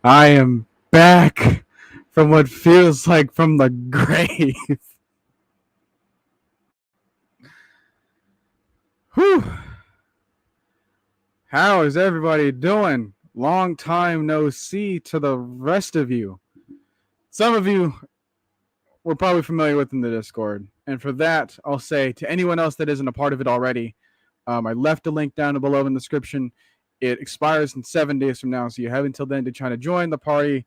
I am back from what feels like from the grave. Whew. How is everybody doing? Long time no see to the rest of you. Some of you we're probably familiar with in the Discord. And for that, I'll say to anyone else that isn't a part of it already, I left a link down below in the description. It expires in 7 days from now, so you have until then to try to join the party.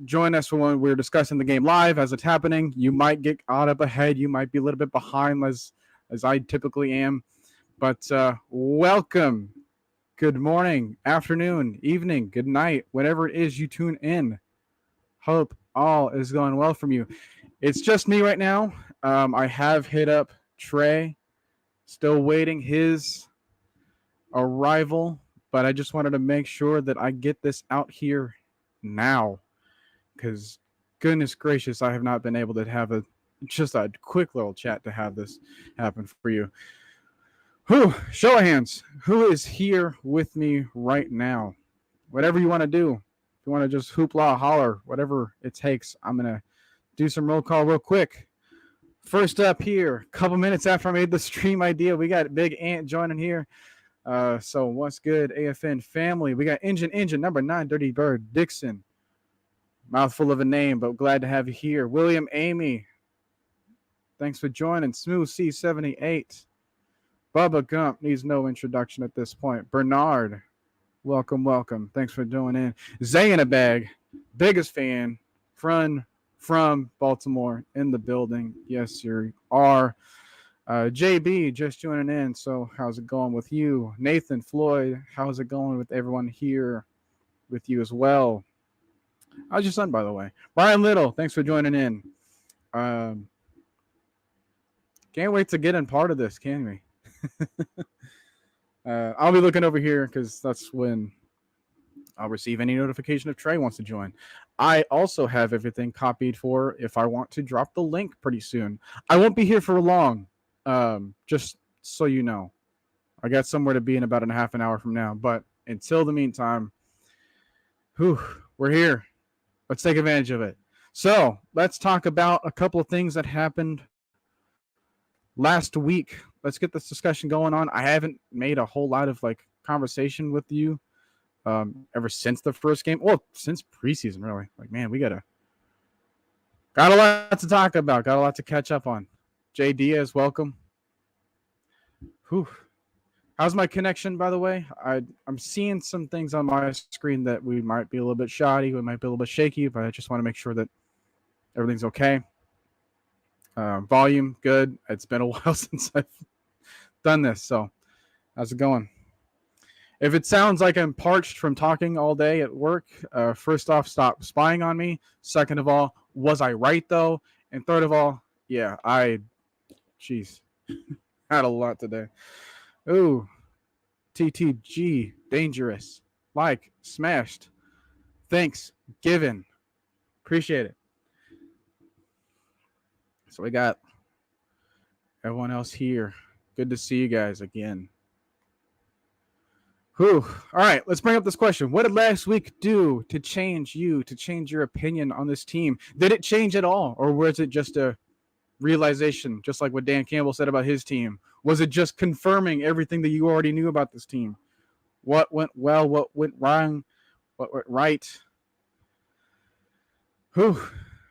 Join us for when we're discussing the game live as it's happening. You might get caught up ahead. You might be a little bit behind as I typically am. But welcome. Good morning, afternoon, evening, good night, whatever it is you tune in. Hope all is going well from you. It's just me right now. I have hit up Trey, still waiting his arrival, but I just wanted to make sure that I get this out here now, because goodness gracious, I have not been able to have just a quick little chat to have this happen for you. Show of hands, who is here with me right now? Whatever you want to do. If you want to just hoopla, holler, whatever it takes, I'm going to do some roll call real quick. First up here, a couple minutes after I made the stream idea, we got Big Ant joining here. So what's good, AFN family? We got Engine number 9, Dirty Bird Dixon. Mouthful of a name, but glad to have you here. William Amy, thanks for joining. Smooth C78. Bubba Gump needs no introduction at this point. Bernard, welcome. Thanks for joining in. Zay in a bag, biggest fan from Baltimore in the building. Yes, you are. JB just joining in. So how's it going with you? Nathan Floyd, how's it going with everyone here with you as well? How's your son, by the way? Brian Little, thanks for joining in. Can't wait to get in part of this, can we? I'll be looking over here because that's when I'll receive any notification if Trey wants to join. I also have everything copied for if I want to drop the link pretty soon. I won't be here for long, just so you know. I got somewhere to be in about a half an hour from now. But until the meantime, we're here. Let's take advantage of it. So let's talk about a couple of things that happened last week. Let's get this discussion going on. I haven't made a whole lot of conversation with you ever since the first game. Well, since preseason, really. Man, we got a lot to talk about. Got a lot to catch up on. Jay Diaz, welcome. How's my connection, by the way? I'm seeing some things on my screen that we might be a little bit shoddy. We might be a little bit shaky, but I just want to make sure that everything's okay. Volume, good. It's been a while since I've done this. So how's it going? If it sounds like I'm parched from talking all day at work, first off, stop spying on me. Second of all, was I right though? And third of all, yeah, had a lot today. Ooh, TTG, dangerous. Smashed. Thanks, given. Appreciate it. So we got everyone else here. Good to see you guys again. All right, let's bring up this question. What did last week do to change your opinion on this team? Did it change at all? Or was it just a realization, just like what Dan Campbell said about his team? Was it just confirming everything that you already knew about this team? What went well? What went wrong? What went right?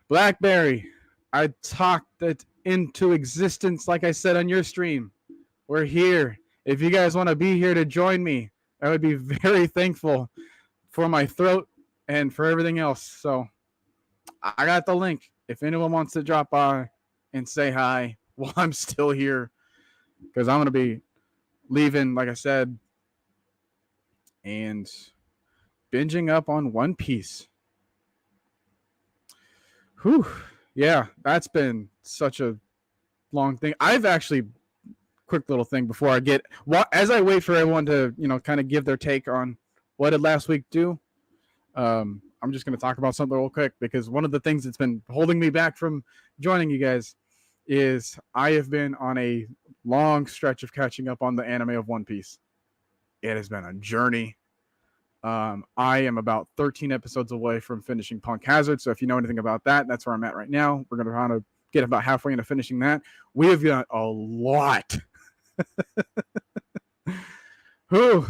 Blackberry. I talked it into existence, like I said on your stream. We're here. If you guys want to be here to join me, I would be very thankful for my throat and for everything else. So I got the link. If anyone wants to drop by and say hi while I'm still here, because I'm going to be leaving, like I said, and binging up on One Piece. Yeah, that's been such a long thing. I've actually, quick little thing before I get, as I wait for everyone to, kind of give their take on what did last week do. I'm just going to talk about something real quick because one of the things that's been holding me back from joining you guys is I have been on a long stretch of catching up on the anime of One Piece. It has been a journey. I am about 13 episodes away from finishing Punk Hazard. So if you know anything about that, that's where I'm at right now. We're going to kind of get about halfway into finishing that. We have got a lot. Whew.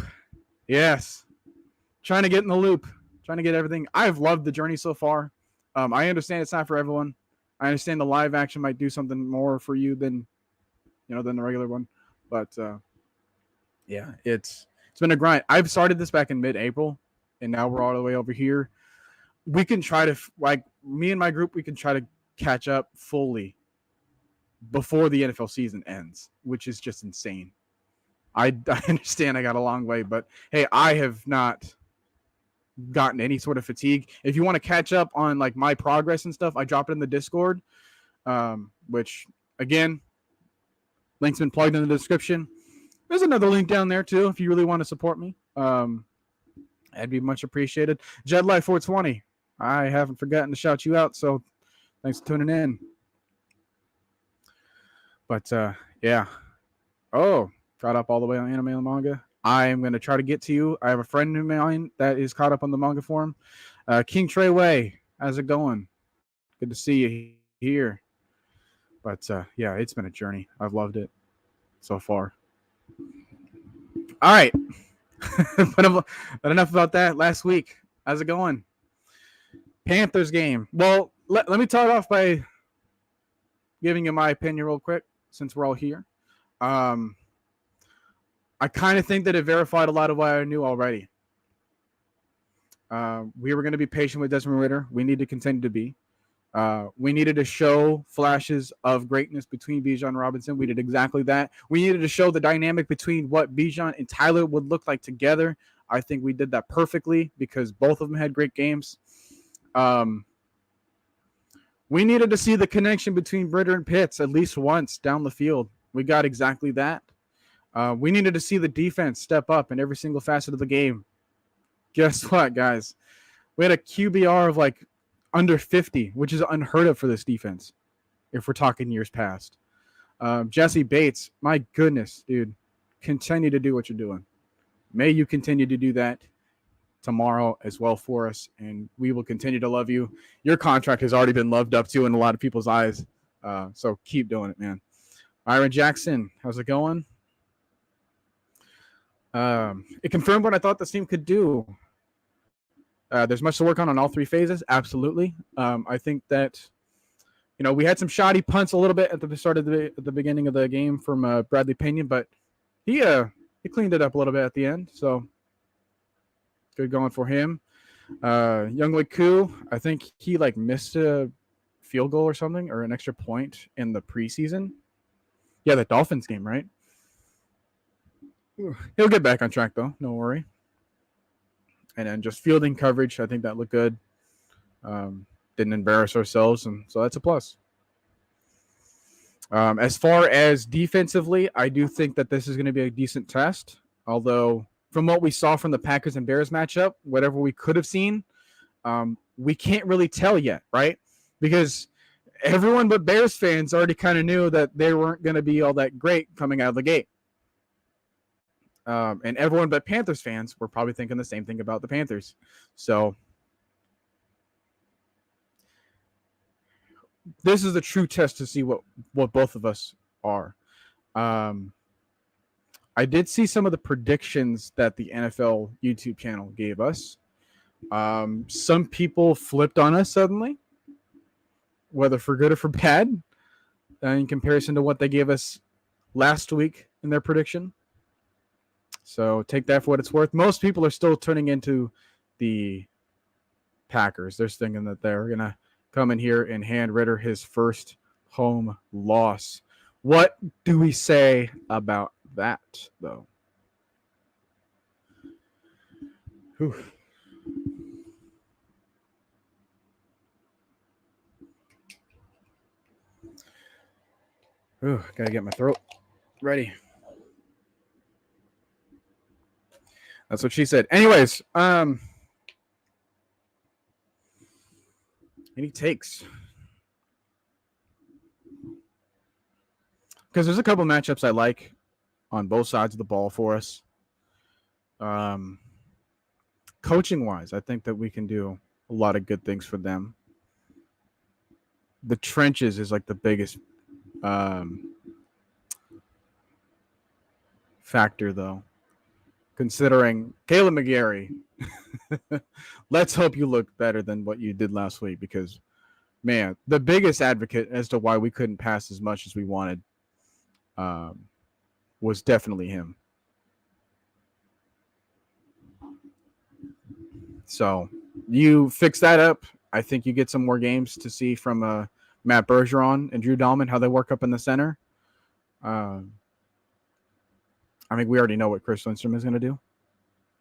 Yes. Trying to get in the loop. Trying to get everything. I've loved the journey so far. I understand it's not for everyone. I understand the live action might do something more for you than the regular one. But yeah, it's been a grind. I've started this back in mid-April, and now we're all the way over here. We can try to, like, me and my group, we can try to catch up fully before the NFL season ends, which is just insane. I understand I got a long way, but hey, I have not gotten any sort of fatigue. If you want to catch up on like my progress and stuff, I drop it in the Discord, which again, link's been plugged in the description. There's another link down there too if you really want to support me. That'd be much appreciated. Jedlife420, I haven't forgotten to shout you out, so thanks for tuning in. But yeah. Oh, caught up all the way on anime and manga. I am going to try to get to you. I have a friend of mine that is caught up on the manga forum. King Treyway, how's it going? Good to see you here. But yeah, it's been a journey. I've loved it so far. All right. But enough about that. Last week, how's it going? Panthers game. Well, let me start off by giving you my opinion real quick since we're all here. I kind of think that it verified a lot of what I knew already. We were going to be patient with Desmond Ridder. We need to continue to be. We needed to show flashes of greatness between Bijan and Robinson. We did exactly that. We needed to show the dynamic between what Bijan and Tyler would look like together. I think we did that perfectly because both of them had great games. We needed to see the connection between Britter and Pitts at least once down the field. We got exactly that. We needed to see the defense step up in every single facet of the game. Guess what, guys? We had a QBR of like under 50, which is unheard of for this defense if we're talking years past. Jesse Bates, my goodness, dude, continue to do what you're doing. May you continue to do that tomorrow as well for us, and we will continue to love you. Your contract has already been loved up to in a lot of people's eyes, so keep doing it, man. Byron Jackson, how's it going? It confirmed what I thought this team could do. There's much to work on all three phases. Absolutely. I think that, we had some shoddy punts a little bit at the start of the beginning of the game from Bradley Pena, but he cleaned it up a little bit at the end. So good going for him. Younghoe Koo, I think he missed a field goal or something or an extra point in the preseason. Yeah, the Dolphins game, right? He'll get back on track, though. No worry. And then just fielding coverage, I think that looked good. Didn't embarrass ourselves, and so that's a plus. As far as defensively, I do think that this is going to be a decent test. Although, from what we saw from the Packers and Bears matchup, whatever we could have seen, we can't really tell yet, right? Because everyone but Bears fans already kind of knew that they weren't going to be all that great coming out of the gate. And everyone but Panthers fans were probably thinking the same thing about the Panthers. So this is a true test to see what both of us are. I did see some of the predictions that the NFL YouTube channel gave us. Some people flipped on us suddenly, whether for good or for bad, in comparison to what they gave us last week in their prediction. So take that for what it's worth. Most people are still turning into the Packers. They're thinking that they're going to come in here and hand Ridder his first home loss. What do we say about that, though? Whew. Ooh, gotta get my throat ready. That's what she said. Anyways, any takes? because there's a couple matchups I like on both sides of the ball for us. Coaching wise, I think that we can do a lot of good things for them. The trenches is like the biggest factor, though. Considering Caleb McGarry, let's hope you look better than what you did last week, because, man, the biggest advocate as to why we couldn't pass as much as we wanted was definitely him. So you fix that up. I think you get some more games to see from Matt Bergeron and Drew Dahlman, how they work up in the center. I mean, we already know what Chris Lindstrom is going to do.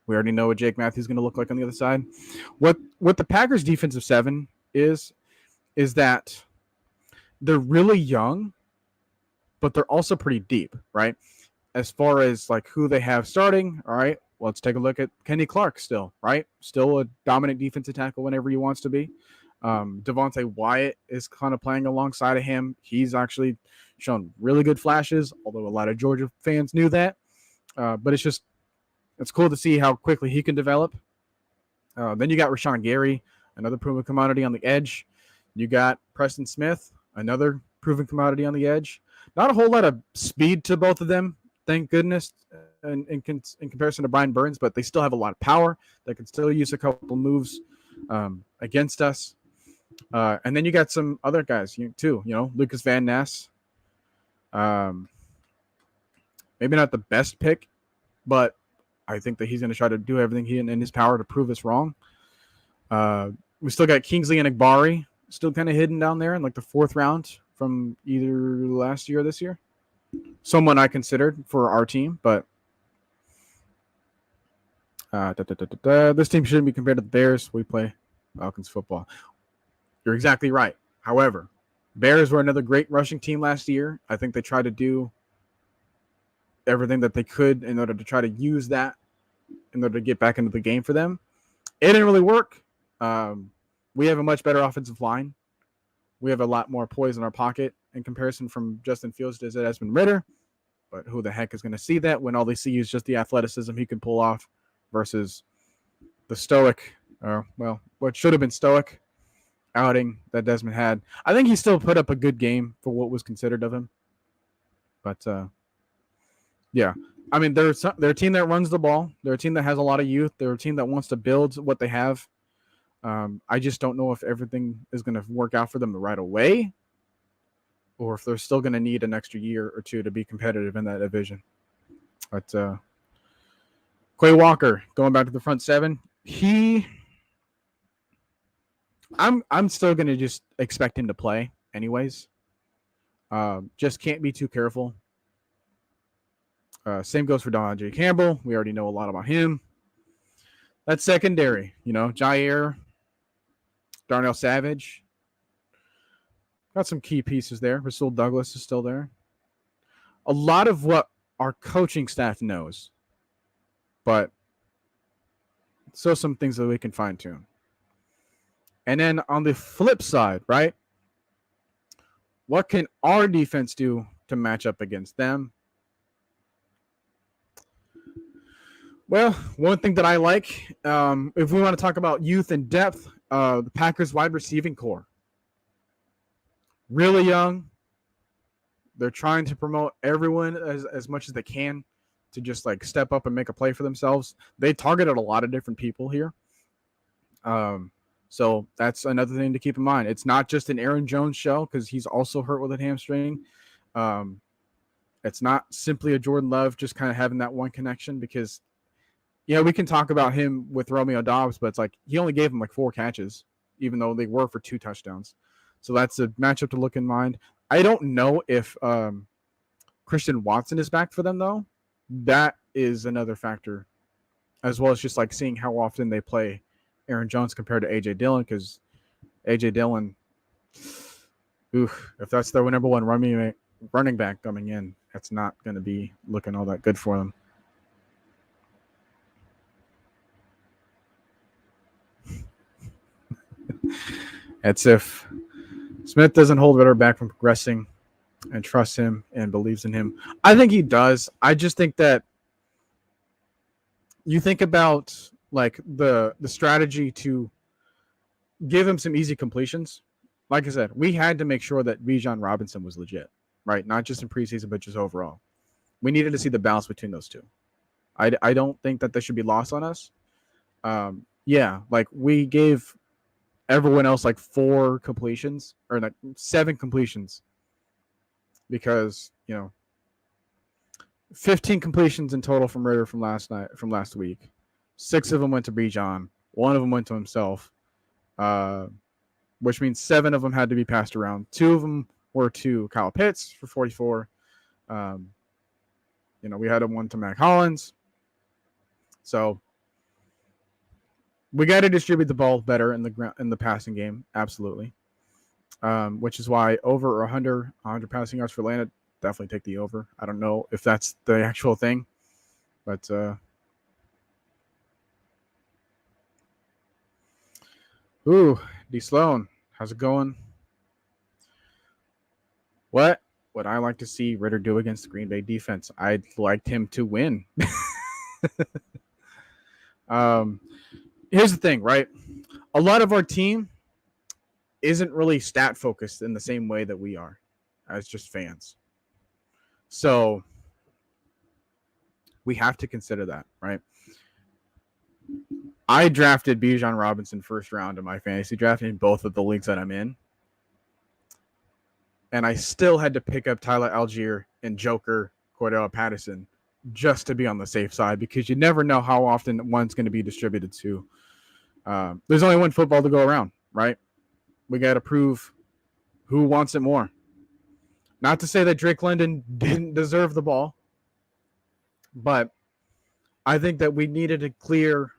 We already know what Jake Matthews is going to look like on the other side. What the Packers defensive seven is that they're really young, but they're also pretty deep, right? As far as like who they have starting, all right, well, let's take a look at Kenny Clark still, right? Still a dominant defensive tackle whenever he wants to be. Devontae Wyatt is kind of playing alongside of him. He's actually shown really good flashes, although a lot of Georgia fans knew that. But it's cool to see how quickly he can develop. Then you got Rashawn Gary, another proven commodity on the edge. You got Preston Smith, another proven commodity on the edge. Not a whole lot of speed to both of them, thank goodness, in comparison to Brian Burns, but they still have a lot of power. They can still use a couple moves against us. And then you got some other guys too, Lucas Van Ness. Maybe not the best pick, but I think that he's going to try to do everything in his power to prove us wrong. We still got Kingsley and Agbari still kind of hidden down there in like the 4th round from either last year or this year. Someone I considered for our team, but this team shouldn't be compared to the Bears. We play Falcons football. You're exactly right. However, Bears were another great rushing team last year. I think they tried to do everything that they could in order to try to use that in order to get back into the game for them. It didn't really work. We have a much better offensive line. We have a lot more poise in our pocket in comparison from Justin Fields to Desmond Ridder. But who the heck is going to see that when all they see is just the athleticism he can pull off versus the stoic, what should have been stoic outing that Desmond had. I think he still put up a good game for what was considered of him. But, yeah. I mean, they're a team that runs the ball. They're a team that has a lot of youth. They're a team that wants to build what they have. I just don't know if everything is going to work out for them right away, or if they're still going to need an extra year or two to be competitive in that division. But Quay Walker, going back to the front seven, I'm still going to just expect him to play anyways. Just can't be too careful. Same goes for DeAndre Campbell. We already know a lot about him. That's secondary. Jair, Darnell Savage. Got some key pieces there. Rasul Douglas is still there. A lot of what our coaching staff knows, but still some things that we can fine tune. And then on the flip side, right? What can our defense do to match up against them? Well, one thing that I like, if we want to talk about youth and depth, the Packers wide receiving core. Really young. They're trying to promote everyone as much as they can to just like step up and make a play for themselves. They targeted a lot of different people here. So that's another thing to keep in mind. It's not just an Aaron Jones show because he's also hurt with a hamstring. It's not simply a Jordan Love just kind of having that one connection because, we can talk about him with Romeo Doubs, but it's like he only gave him like 4 catches, even though they were for 2 touchdowns. So that's a matchup to look in mind. I don't know if Christian Watson is back for them, though. That is another factor, as well as just like seeing how often they play Aaron Jones compared to A.J. Dillon, because A.J. Dillon, if that's their number one running back coming in, that's not going to be looking all that good for them. It's if Smith doesn't hold Ritter back from progressing, and trusts him and believes in him. I think he does. I just think that you think about like the strategy to give him some easy completions. Like I said, we had to make sure that Bijan Robinson was legit, right? Not just in preseason, but just overall. We needed to see the balance between those two. I don't think that this should be lost on us. Yeah, like we gave everyone else like 4 completions or like 7 completions because 15 completions in total from Ritter from last week. 6 of them went to Bijan. 1 of them went to himself, which means 7 of them had to be passed around. 2 of them were to Kyle Pitts for 44. We had one to Mac Hollins. So we got to distribute the ball better in the passing game, absolutely. Which is why over 100 passing yards for Atlanta, definitely take the over. I don't know if that's the actual thing, but D Sloan, how's it going? What would I like to see Ritter do against the Green Bay defense? I'd like him to win. Here's the thing, right? A lot of our team isn't really stat focused in the same way that we are as just fans. So we have to consider that, right? I drafted Bijan Robinson first round in my fantasy draft in both of the leagues that I'm in. And I still had to pick up Tyler Algier and Joker Cordell Patterson just to be on the safe side because you never know how often one's going to be distributed to. There's only one football to go around, right? We got to prove who wants it more. Not to say that Drake London didn't deserve the ball, but I think that we needed to clear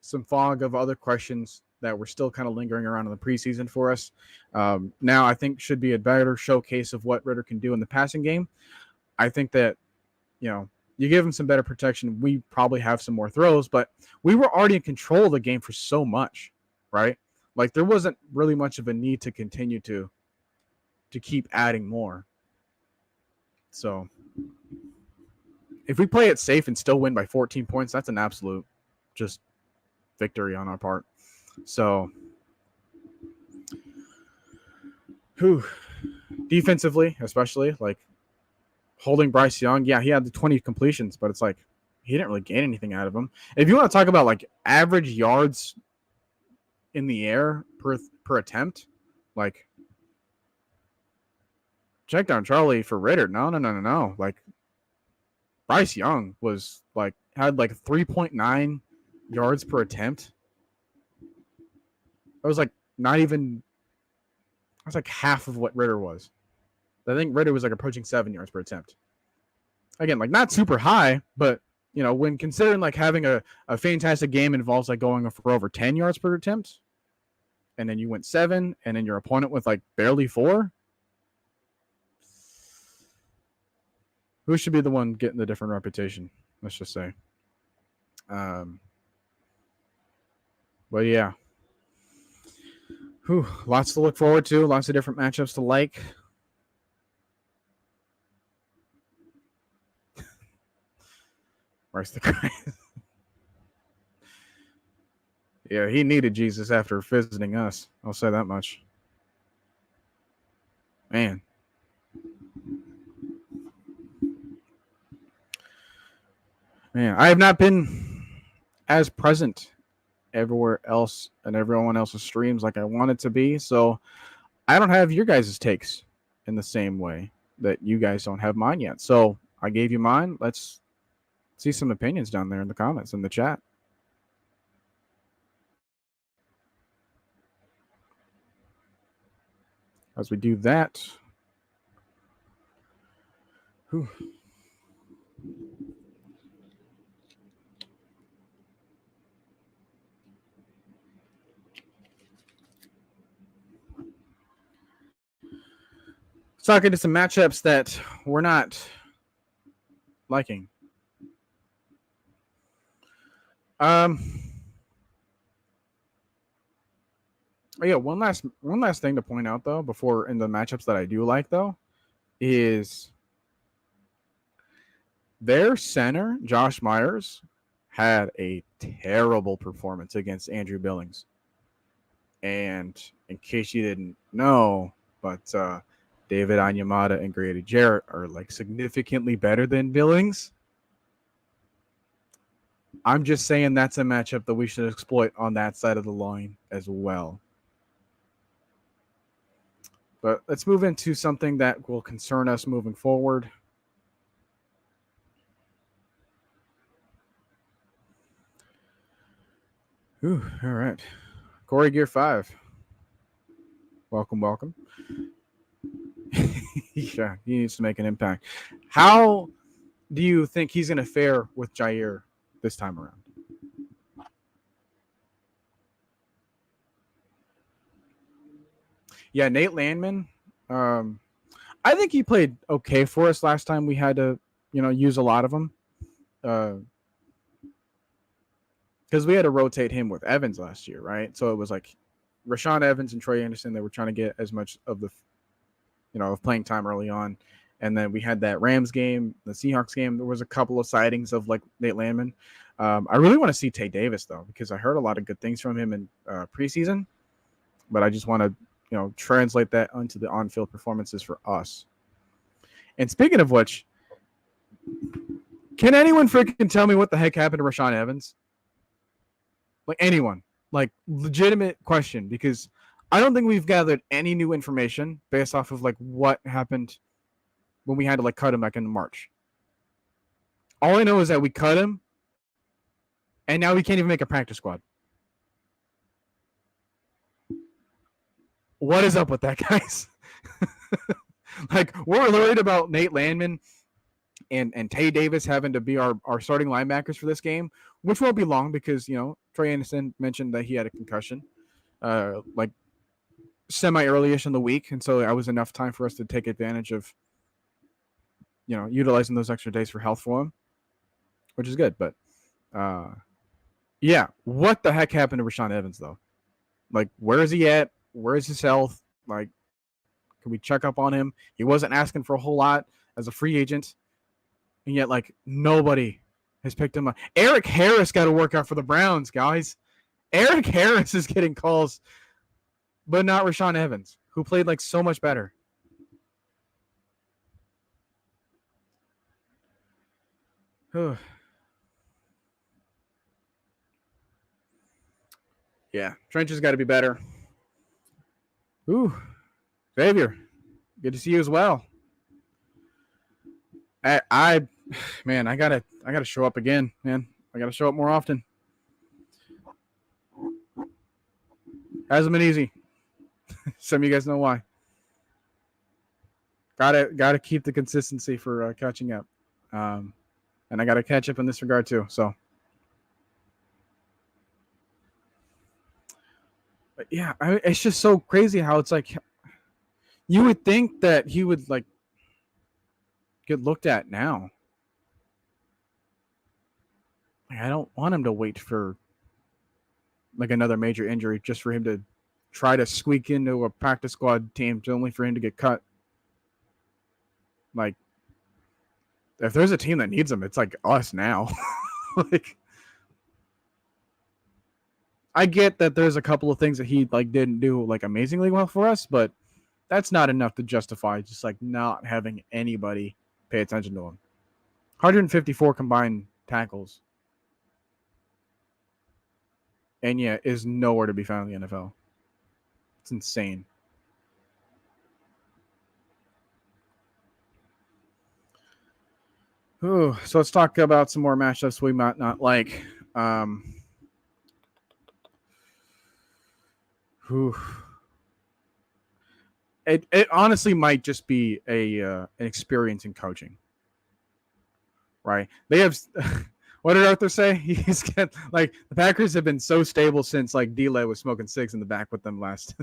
some fog of other questions that were still kind of lingering around in the preseason for us. Now I think should be a better showcase of what Ritter can do in the passing game. I think that, you give him some better protection, we probably have some more throws, but we were already in control of the game for so much, right? Like there wasn't really much of a need to continue to keep adding more. So if we play it safe and still win by 14 points, that's an absolute just victory on our part. So defensively, especially like holding Bryce Young, yeah, he had the 20 completions, but it's like he didn't really gain anything out of them. If you want to talk about like average yards in the air per attempt, like check down Charlie for Ritter. No. Like Bryce Young was like had like 3.9 yards per attempt. That was like not even. That's like half of what Ritter was. I think Ritter was like approaching 7 yards per attempt. Again, like not super high, but when considering like having a fantastic game involves like going for over 10 yards per attempt, and then you went 7, and then your opponent with like barely 4. Who should be the one getting the different reputation? Let's just say. But yeah. Lots to look forward to. Lots of different matchups to like. Where's the Christ? Yeah, he needed Jesus after visiting us. I'll say that much. Man. I have not been as present everywhere else and everyone else's streams like I wanted to be. So I don't have your guys' takes in the same way that you guys don't have mine yet. So I gave you mine. Let's see some opinions down there in the comments in the chat. As we do that, let's talk into some matchups that we're not liking. Yeah, one last thing to point out though, before in the matchups that I do like though, is their center, Josh Myers, had a terrible performance against Andrew Billings. And in case you didn't know, but David Onyemata and Grady Jarrett are like significantly better than Billings. I'm just saying that's a matchup that we should exploit on that side of the line as well. But let's move into something that will concern us moving forward. Ooh, all right. Corey Gear 5. Welcome. Yeah, he needs to make an impact. How do you think he's going to fare with Jair this time around? Yeah, Nate Landman. I think he played okay for us last time. We had to, use a lot of them. Because we had to rotate him with Evans last year, right? So it was like Rashawn Evans and Trey Anderson. They were trying to get as much of the, of playing time early on. And then we had that Rams game, the Seahawks game. There was a couple of sightings of like Nate Landman. I really want to see Tay Davis though, because I heard a lot of good things from him in preseason. But I just want to, translate that onto the on-field performances for us. And speaking of which, can anyone freaking tell me what the heck happened to Rashawn Evans? Like anyone, like legitimate question, because I don't think we've gathered any new information based off of like what happened when we had to like cut him back in March. All I know is that we cut him and now we can't even make a practice squad. What is up with that, guys? Like, we're worried about Nate Landman and Tay Davis having to be our starting linebackers for this game, which won't be long because, Trey Anderson mentioned that he had a concussion, like semi-early-ish in the week. And so that was enough time for us to take advantage of, utilizing those extra days for health for him, which is good. But, yeah, what the heck happened to Rashawn Evans, though? Like, where is he at? Where is his health? Like, can we check up on him? He wasn't asking for a whole lot as a free agent. And yet, like, nobody has picked him up. Eric Harris got to work out for the Browns, guys. Eric Harris is getting calls, but not Rashawn Evans, who played, like, so much better. Yeah, Trench has got to be better. Ooh, Xavier, good to see you as well. I gotta show up again, man. I gotta show up more often. Hasn't been easy. Some of you guys know why. Gotta keep the consistency for catching up, and I gotta catch up in this regard too. So, but yeah, it's just so crazy how it's like. You would think that he would like get looked at now. I don't want him to wait for like another major injury just for him to try to squeak into a practice squad team only for him to get cut. Like, if there's a team that needs him, it's like us now. Like, I get that there's a couple of things that he like didn't do like amazingly well for us, but that's not enough to justify just like not having anybody pay attention to him. 154 combined tackles. And yet is nowhere to be found in the NFL. It's insane. Ooh, so let's talk about some more matchups we might not like. It honestly might just be an experience in coaching, right? They have. What did Arthur say? He's got like the Packers have been so stable since like D-Lay was smoking cigs in the back with them last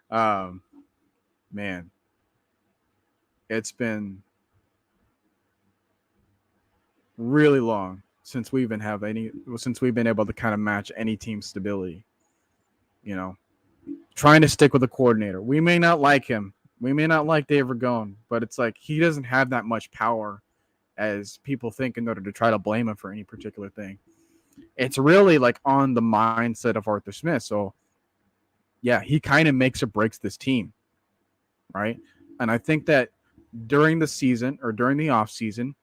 time. Man, it's been really long since we've been able to kind of match any team's stability. Trying to stick with a coordinator. We may not like him, We may not like Dave Ragone, but it's like he doesn't have that much power as people think in order to try to blame him for any particular thing. It's really like on the mindset of Arthur Smith. So, yeah, he kind of makes or breaks this team, right? And I think that during the season or during the off season,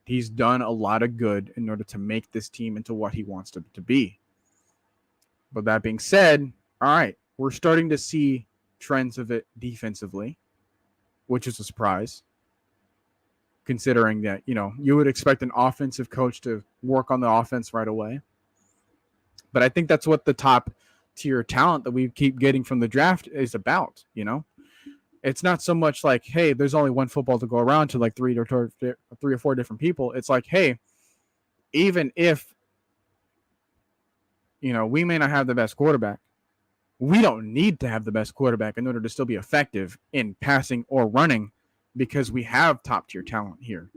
he's done a lot of good in order to make this team into what he wants to be. But that being said, all right, we're starting to see trends of it defensively, which is a surprise, considering that, you would expect an offensive coach to work on the offense right away. But I think that's what the top tier talent that we keep getting from the draft is about, It's not so much like, hey, there's only one football to go around to like three or four different people. It's like, hey, even if, we may not have the best quarterback, we don't need to have the best quarterback in order to still be effective in passing or running because we have top tier talent here.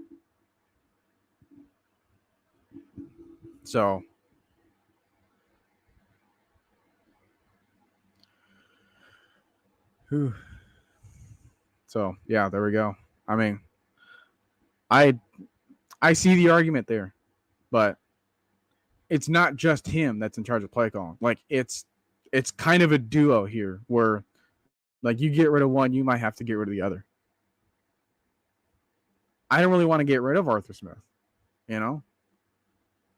So, yeah, there we go. I mean, I see the argument there, but it's not just him that's in charge of play calling. Like it's kind of a duo here where like you get rid of one, you might have to get rid of the other. I don't really want to get rid of Arthur Smith,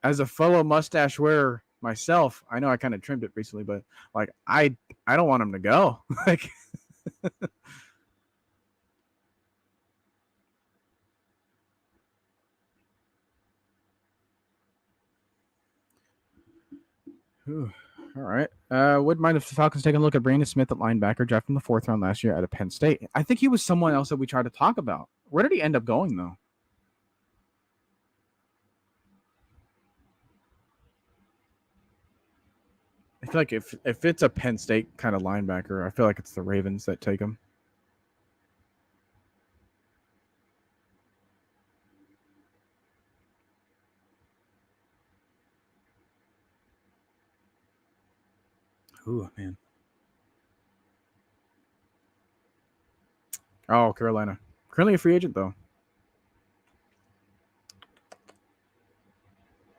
As a fellow mustache wearer myself, I know I kind of trimmed it recently, but like I don't want him to go. Like All right. Wouldn't mind if the Falcons take a look at Brandon Smith at linebacker, drafted in the 4th round last year out of Penn State. I think he was someone else that we tried to talk about. Where did he end up going, though? I feel like if it's a Penn State kind of linebacker, I feel like it's the Ravens that take him. Ooh, man. Oh, Carolina. Currently a free agent, though.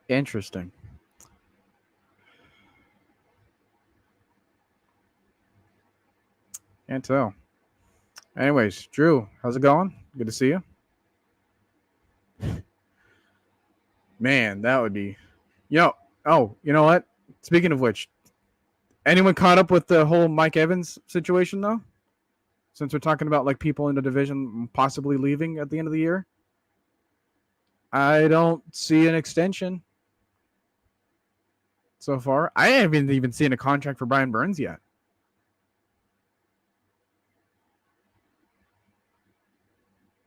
Interesting. Can't tell. Anyways, Drew, how's it going? Good to see you. Man, that would be. Oh, you know what? Speaking of which, anyone caught up with the whole Mike Evans situation, though? Since we're talking about like people in the division possibly leaving at the end of the year, I don't see an extension so far. I haven't even seen a contract for Brian Burns yet.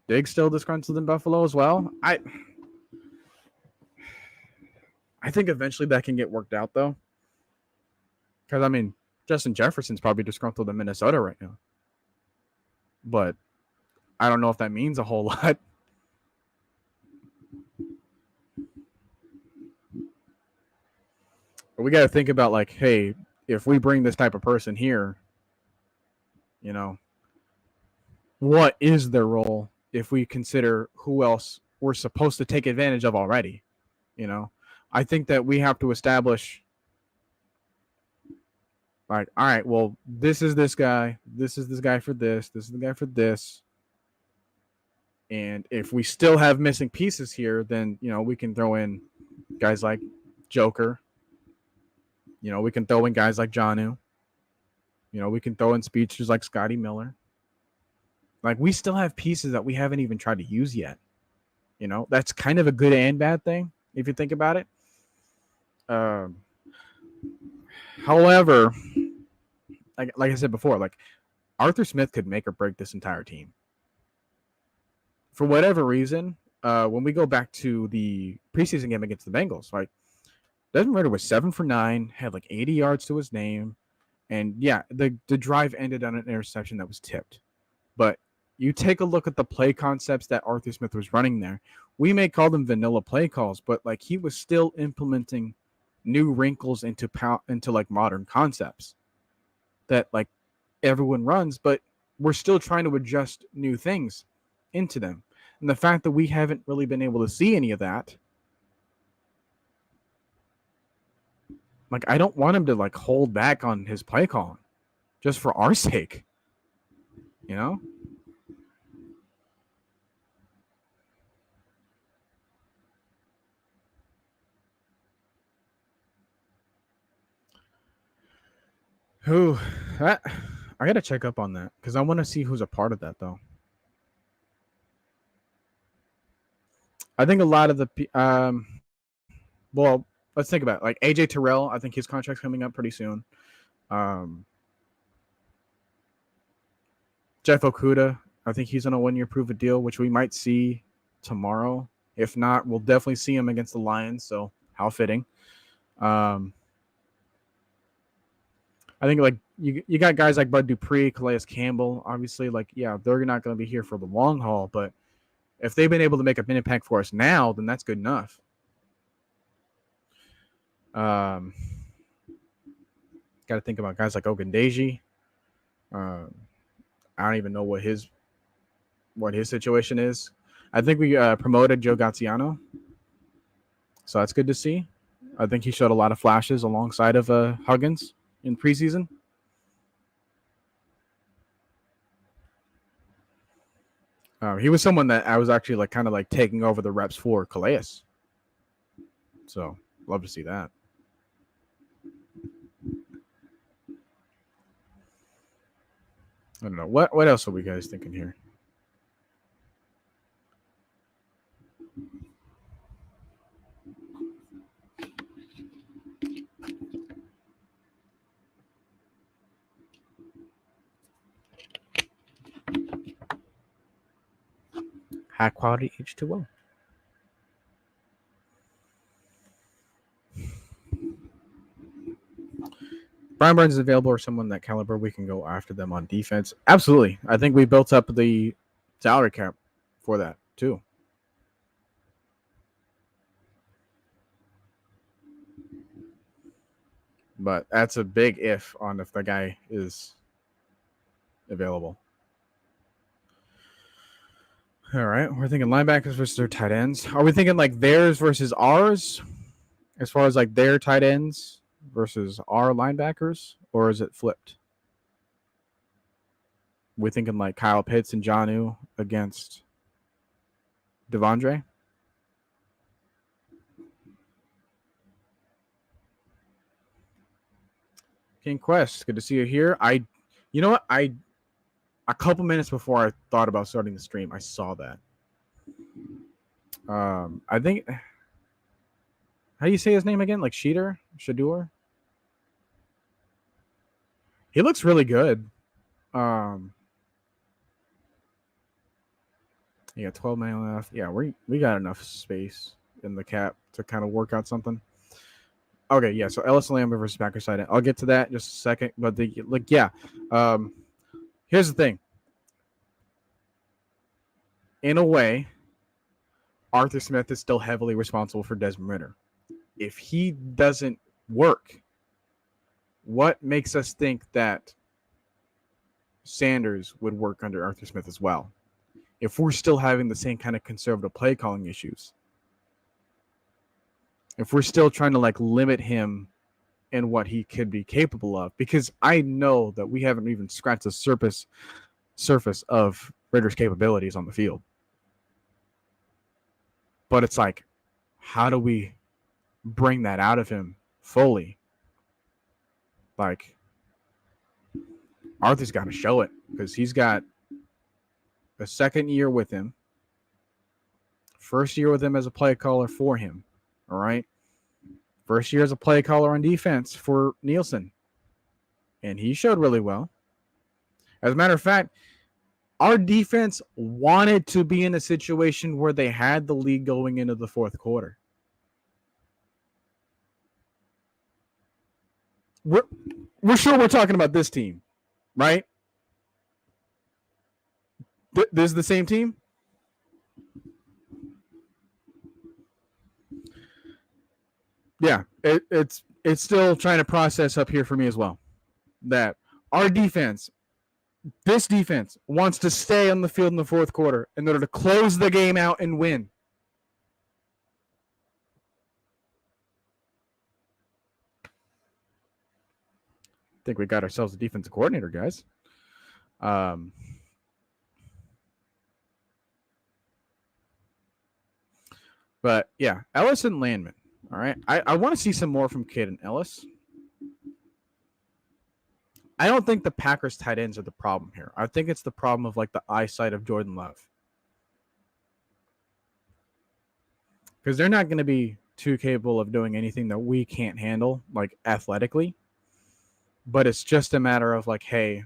Diggs still disgruntled in Buffalo as well. I think eventually that can get worked out, though. Because, I mean, Justin Jefferson's probably disgruntled in Minnesota right now. But I don't know if that means a whole lot. But we got to think about, like, hey, if we bring this type of person here, what is their role if we consider who else we're supposed to take advantage of already? I think that we have to establish, like, all right, well, this is this guy. This is this guy for this. This is the guy for this. And if we still have missing pieces here, then, we can throw in guys like Joker. We can throw in guys like Jonnu. We can throw in speedsters like Scotty Miller. Like, we still have pieces that we haven't even tried to use yet. That's kind of a good and bad thing if you think about it. However, like I said before, like Arthur Smith could make or break this entire team. For whatever reason, when we go back to the preseason game against the Bengals, like Desmond Ridder was 7 for 9, had like 80 yards to his name, and yeah, the drive ended on an interception that was tipped. But you take a look at the play concepts that Arthur Smith was running there. We may call them vanilla play calls, but like he was still implementing new wrinkles into like modern concepts that like everyone runs. But we're still trying to adjust new things into them. And the fact that we haven't really been able to see any of that, like, I don't want him to like hold back on his play calling just for our sake, you know? Who that I gotta check up on that because I want to see who's a part of that though. I think a lot of the well, let's think about it. Like AJ Terrell. I think his contract's coming up pretty soon. Jeff Okuda. I think he's on a 1 year prove a deal, which we might see tomorrow. If not, we'll definitely see him against the Lions. So how fitting. I think like you got guys like Bud Dupree, Calais Campbell. Obviously, like they're not going to be here for the long haul, but if they've been able to make an impact for us now, then that's good enough. Got to think about guys like Ogundeji. I don't even know what his situation is. I think we promoted Joe Gaziano, so that's good to see. I think he showed a lot of flashes alongside of Huggins in preseason. He was someone that I was actually like kind of like taking over the reps for Calais. So love to see that. I don't know. What else are we guys thinking here? High quality H2O. Brian Burns is available or someone that caliber, we can go after them on defense. Absolutely. I think we built up the salary cap for that too. But that's a big if on if the guy is available. All right. We're thinking linebackers versus their tight ends. Are we thinking like theirs versus ours as far as like their tight ends versus our linebackers, or is it flipped? We're thinking like Kyle Pitts and Jonnu against Devondre. King Quest, good to see you here. You know what? A couple minutes before I thought about starting the stream, I saw that. I think, how do you say his name again? Like Shadur? He looks really good. You got 12 million left. Yeah, we got enough space in the cap to kind of work out something. Okay, yeah. So Ellis Lambert versus Packers side. I'll get to that in just a second. But here's the thing. In a way, Arthur Smith is still heavily responsible for Desmond Ridder. If he doesn't work, what makes us think that Sanders would work under Arthur Smith as well? If we're still having the same kind of conservative play calling issues, if we're still trying to like limit him and what he could be capable of, because I know that we haven't even scratched the surface of Ridder's capabilities on the field. But it's like, how do we bring that out of him fully? Like, Arthur's got to show it because he's got a second year with him, first year with him as a play caller for him. All right. First year as a play caller on defense for Nielsen. And he showed really well. As a matter of fact, our defense wanted to be in a situation where they had the lead going into the fourth quarter. We're sure we're talking about this team, right? This is the same team? Yeah, it's still trying to process up here for me as well. That our defense This defense wants to stay on the field in the fourth quarter in order to close the game out and win. I think we got ourselves a defensive coordinator, guys. But yeah, Ellis and Landman. All right. I want to see some more from Caden Ellis. I don't think the Packers tight ends are the problem here. I think it's the problem of like the eyesight of Jordan Love. Because they're not going to be too capable of doing anything that we can't handle, like athletically. But it's just a matter of like, hey,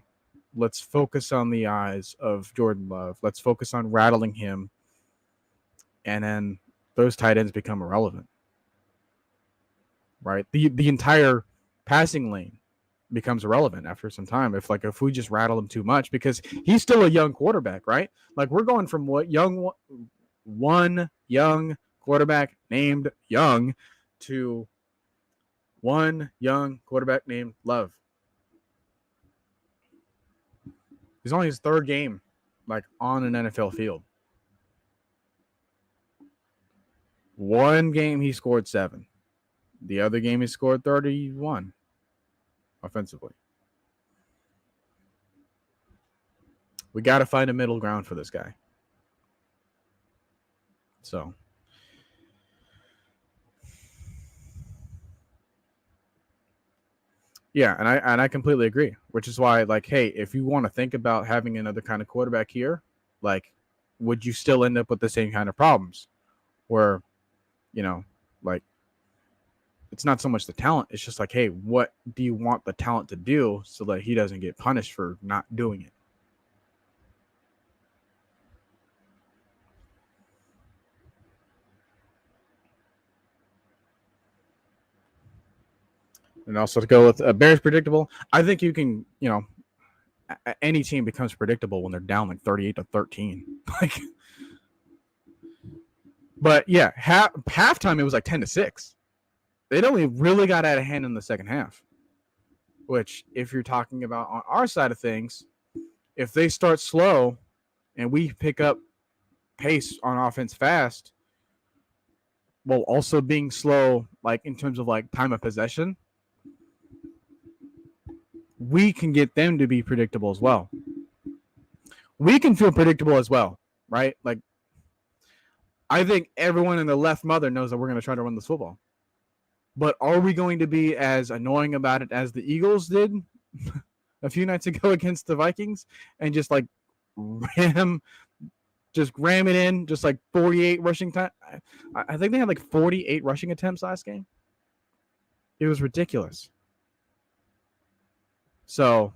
let's focus on the eyes of Jordan Love. Let's focus on rattling him. And then those tight ends become irrelevant. Right? The entire passing lane becomes irrelevant after some time if we just rattle him too much, because he's still a young quarterback, right? Like we're going from one young quarterback named Young to one young quarterback named Love. He's only his third game like on an NFL field. One game he scored 7. The other game he scored 31 offensively. We got to find a middle ground for this guy. So, yeah, and I completely agree, which is why, like, hey, if you want to think about having another kind of quarterback here, like, would you still end up with the same kind of problems where, you know, like, it's not so much the talent. It's just like, hey, what do you want the talent to do so that he doesn't get punished for not doing it? And also to go with Bears predictable, I think you can, any team becomes predictable when they're down like 38-13. Like, but yeah, halftime it was like 10-6. They'd only really got out of hand in the second half. Which, if you're talking about on our side of things, if they start slow and we pick up pace on offense fast, while also being slow, like in terms of like time of possession, we can get them to be predictable as well. We can feel predictable as well, right? Like, I think everyone in the left mother knows that we're going to try to run this football. But are we going to be as annoying about it as the Eagles did a few nights ago against the Vikings and just like ram it in, just like 48 rushing time? I think they had like 48 rushing attempts last game. It was ridiculous. So,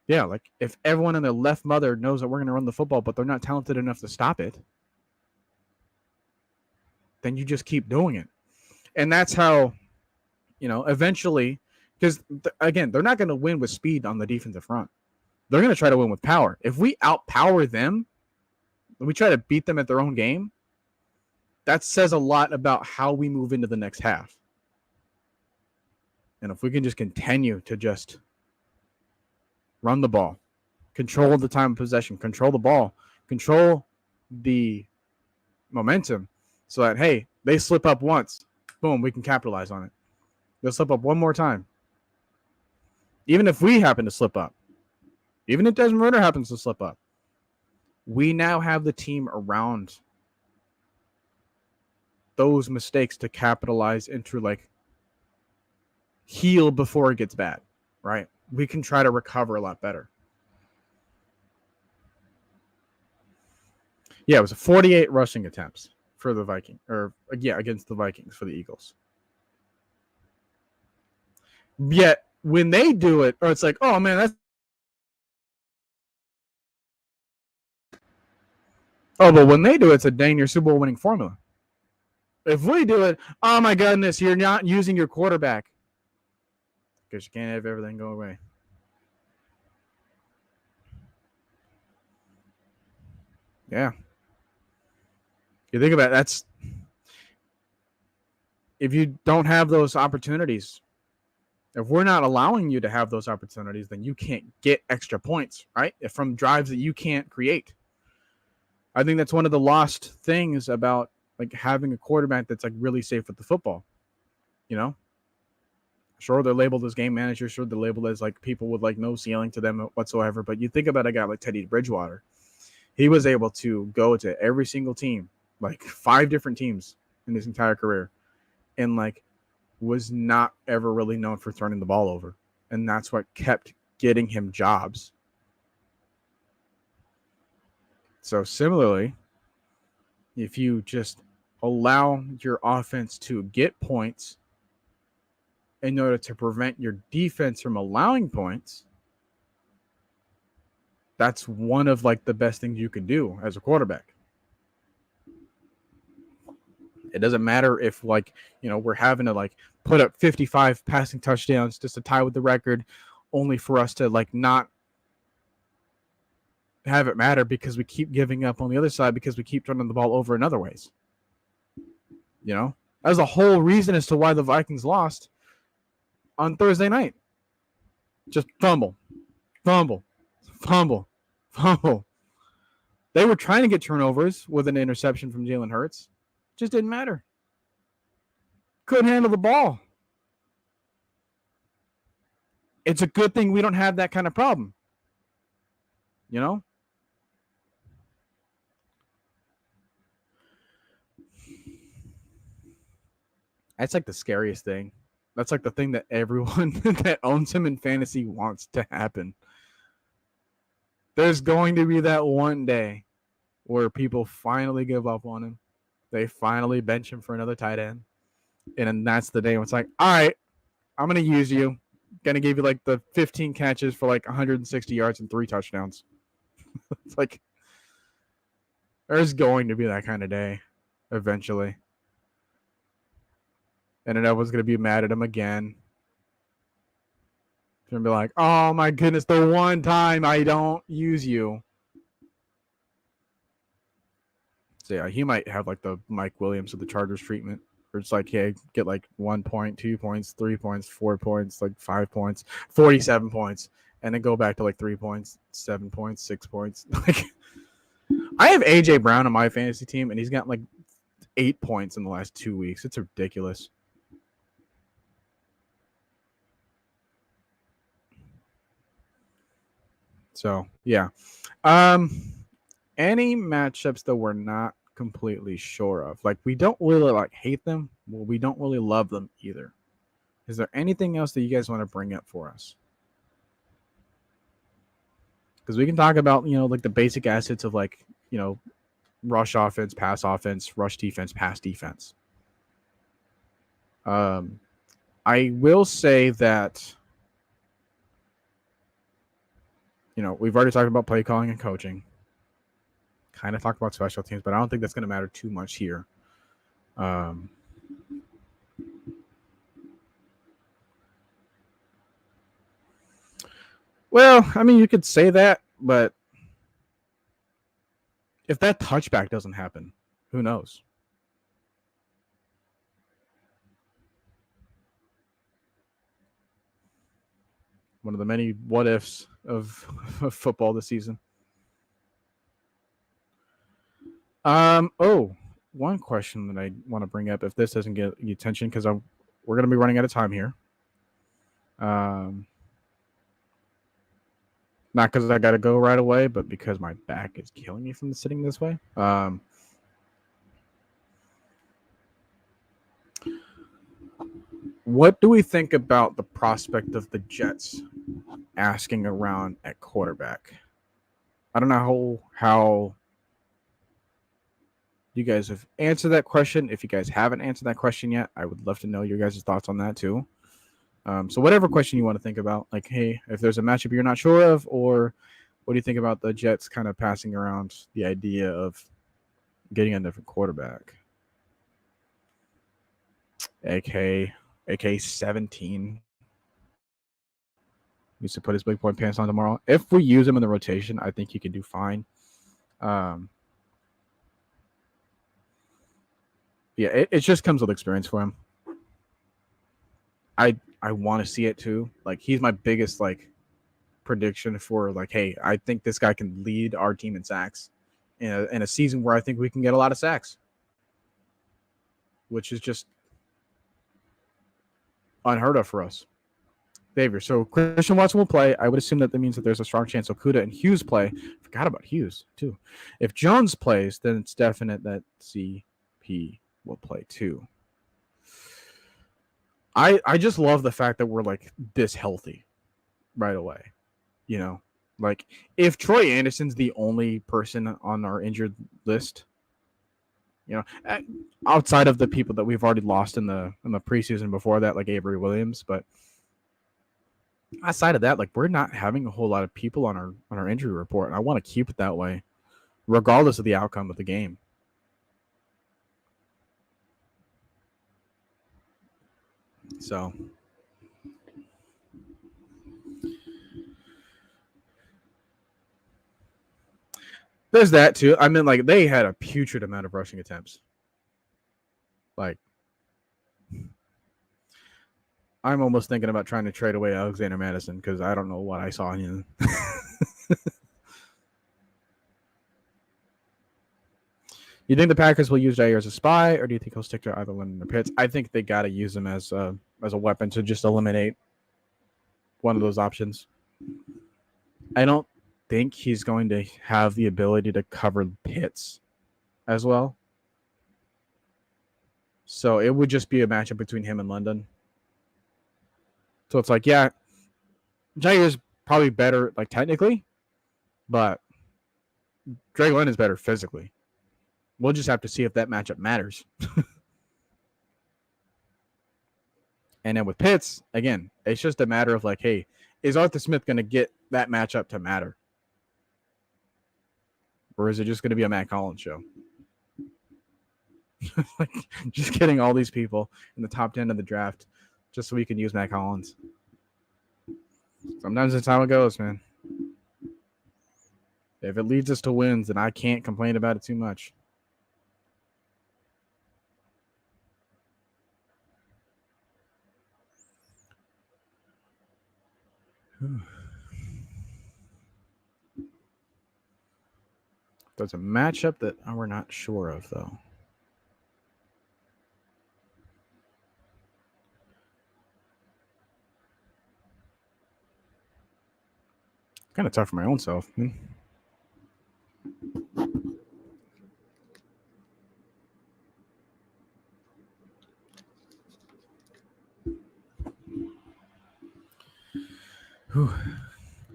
yeah, like if everyone in their left mother knows that we're going to run the football, but they're not talented enough to stop it, then you just keep doing it. And that's how, eventually, because, again, they're not going to win with speed on the defensive front. They're going to try to win with power. If we outpower them, we try to beat them at their own game, that says a lot about how we move into the next half. And if we can just continue to just run the ball, control the time of possession, control the ball, control the momentum so that, hey, they slip up once, boom, we can capitalize on it. They'll slip up one more time. Even if we happen to slip up, even if Desmond Ridder happens to slip up, we now have the team around those mistakes to capitalize into, like, heal before it gets bad, right? We can try to recover a lot better. Yeah, it was 48 rushing attempts for the Vikings, against the Vikings for the Eagles. Yet when they do it, or it's like, oh man, that's. Oh, but when they do it, it's a dang near Super Bowl winning formula. If we do it, oh my goodness, you're not using your quarterback. Because you can't have everything go away. Yeah. You think about it, that's. If you don't have those opportunities, If we're not allowing you to have those opportunities, then you can't get extra points, right? From drives that you can't create. I think that's one of the lost things about like having a quarterback that's like really safe with the football. You know, sure they're labeled as game managers, sure they're labeled as like people with like no ceiling to them whatsoever. But you think about a guy like Teddy Bridgewater, he was able to go to every single team, like 5 different teams in his entire career, and like was not ever really known for turning the ball over, and that's what kept getting him jobs. So similarly, if you just allow your offense to get points in order to prevent your defense from allowing points, that's one of like the best things you can do as a quarterback. It doesn't matter if like, we're having to like put up 55 passing touchdowns just to tie with the record, only for us to like not have it matter because we keep giving up on the other side because we keep turning the ball over in other ways. That's the whole reason as to why the Vikings lost on Thursday night. Just fumble, fumble, fumble, fumble. They were trying to get turnovers with an interception from Jalen Hurts. Just didn't matter. Couldn't handle the ball. It's a good thing we don't have that kind of problem. That's like the scariest thing. That's like the thing that everyone that owns him in fantasy wants to happen. There's going to be that one day where people finally give up on him. They finally bench him for another tight end. And then that's the day when it's like, all right, I'm going to use you. Going to give you like the 15 catches for like 160 yards and 3 touchdowns. It's like, there's going to be that kind of day eventually. And then everyone's going to be mad at him again. It's going to be like, oh my goodness, the one time I don't use you. So yeah, he might have like the Mike Williams of the Chargers treatment. Where it's like, hey, get like 1 point, 2 points, 3 points, 4 points, like 5 points, 47 points, and then go back to like 3 points, 7 points, 6 points. Like, I have AJ Brown on my fantasy team, and he's got like 8 points in the last 2 weeks. It's ridiculous. So yeah, any matchups that we're not completely sure of, like we don't really like hate them, well, we don't really love them either. Is there anything else that you guys want to bring up for us? Because we can talk about like the basic assets of like rush offense, rush defense, pass defense. I will say that we've already talked about play calling and coaching. Kind of talked about special teams, but I don't think that's going to matter too much here. Well, I mean, you could say that, but if that touchback doesn't happen, who knows? One of the many what ifs of football this season. One question that I want to bring up, if this doesn't get your attention, because we're going to be running out of time here. Not because I got to go right away, but because my back is killing me from sitting this way. What do we think about the prospect of the Jets asking around at quarterback? I don't know how you guys have answered that question. If you guys haven't answered that question yet, I would love to know your guys' thoughts on that too. So whatever question you want to think about, like, hey, if there's a matchup you're not sure of, or what do you think about the Jets kind of passing around the idea of getting a different quarterback? AK 17 needs to put his big boy pants on tomorrow. If we use him in the rotation, I think he can do fine. Yeah, it just comes with experience for him. I want to see it too. Like, he's my biggest like prediction for like, hey, I think this guy can lead our team in sacks in a season where I think we can get a lot of sacks, which is just unheard of for us. Xavier. So Christian Watson will play. I would assume that means that there's a strong chance Okudah and Hughes play. Forgot about Hughes too. If Jones plays, then it's definite that CP will play too. I just love the fact that we're like this healthy right away. You know, like if Troy Anderson's the only person on our injured list, you know, outside of the people that we've already lost in the preseason before that, like Avery Williams, but outside of that, like we're not having a whole lot of people on our injury report, and I want to keep it that way, regardless of the outcome of the game. So there's that too. I mean, like they had a putrid amount of rushing attempts. Like I'm almost thinking about trying to trade away Alexander Madison because I don't know what I saw in him. You think the Packers will use Jair as a spy, or do you think he'll stick to either London or Pitts? I think they got to use him as a weapon to just eliminate one of those options. I don't think he's going to have the ability to cover Pitts as well. So it would just be a matchup between him and London. So it's like, yeah, Jair's probably better, like technically, but Drake London's better physically. We'll just have to see if that matchup matters. And then with Pitts, again, it's just a matter of like, hey, is Arthur Smith going to get that matchup to matter? Or is it just going to be a Matt Collins show? Like, just getting all these people in the top 10 of the draft just so we can use Matt Collins. Sometimes that's how it goes, man. If it leads us to wins, then I can't complain about it too much. There's a matchup that we're not sure of, though. Kind of tough for my own self.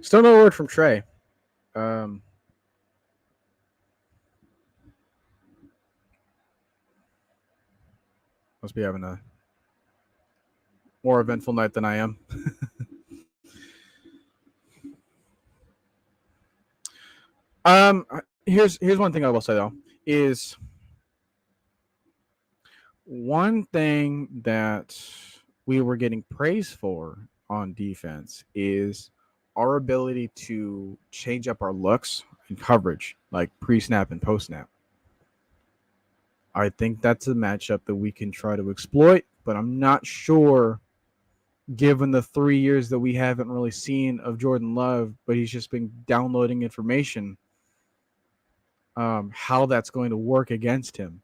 Still no word from Trey. Must be having a more eventful night than I am. Here's one thing I will say though is one thing that we were getting praise for on defense is our ability to change up our looks and coverage, like pre-snap and post-snap. I think that's a matchup that we can try to exploit, but I'm not sure, given the 3 years that we haven't really seen of Jordan Love, but he's just been downloading information, how that's going to work against him,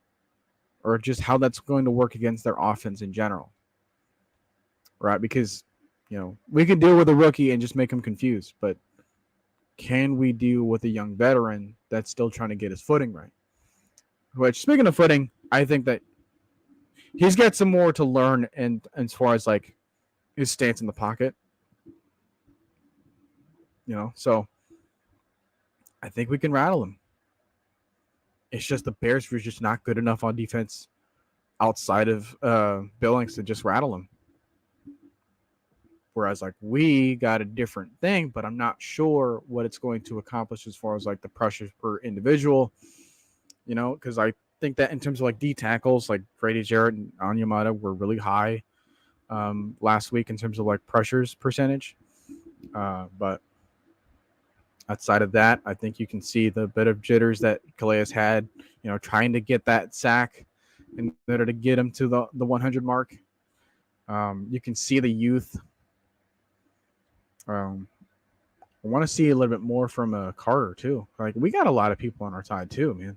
or just how that's going to work against their offense in general. Right? Because, you know, we can deal with a rookie and just make him confused, but can we deal with a young veteran that's still trying to get his footing right? Which, speaking of footing, I think that he's got some more to learn, and as far as like his stance in the pocket, you know. So I think we can rattle him. It's just the Bears were just not good enough on defense outside of Billings to just rattle him. Whereas like we got a different thing, but I'm not sure what it's going to accomplish as far as like the pressures per individual, you know, because I think that in terms of like D tackles, like Grady Jarrett and Onyemata were really high last week in terms of like pressures percentage. But outside of that, I think you can see the bit of jitters that Calais had, trying to get that sack in order to get him to the 100 mark. You can see the youth. I want to see a little bit more from Carter too. Like we got a lot of people on our side too, man.